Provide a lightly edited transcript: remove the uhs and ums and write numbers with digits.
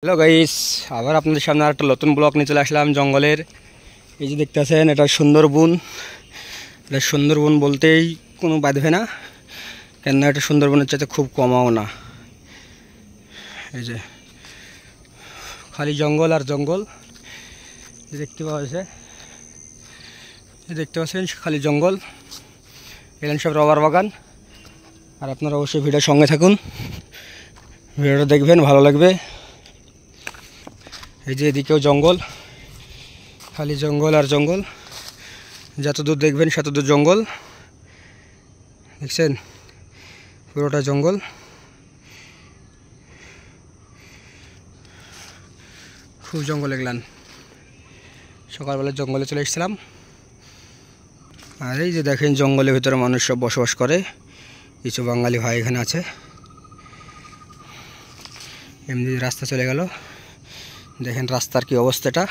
Hello guys, আবার আপনাদের সামনে আর একটা নতুন ব্লগ নিয়ে চলে আসলাম জঙ্গলের। এই যে দেখতেছেন, এটা সুন্দরবন। এটা সুন্দরবন বলতেই কোনো বাধবে না, কেন এটা সুন্দরবনের চাইতে খুব কমাও না। এই যে খালি জঙ্গল আর জঙ্গল দেখতে পাওয়া যাচ্ছে। দেখতে পাচ্ছেন খালি জঙ্গল, এখানে সব রবার বাগান। আর আপনারা অবশ্যই ভিডিওর সঙ্গে থাকুন, ভিডিওটা দেখবেন, ভালো লাগবে। এই যে এদিকেও জঙ্গল, খালি জঙ্গল আর জঙ্গল। যত দূর দেখবেন তত দূর জঙ্গল। দেখছেন, পুরোটা জঙ্গল। খুব জঙ্গল এগুলান। সকালবেলা জঙ্গলে চলে এসেছিলাম। আর এই যে দেখেন, জঙ্গলের ভিতরে মানুষ সব বসবাস করে। কিছু বাঙালি ভাই এখানে আছে। এমনি রাস্তা চলে গেল, দেখেন রাস্তার কি অবস্থাটা।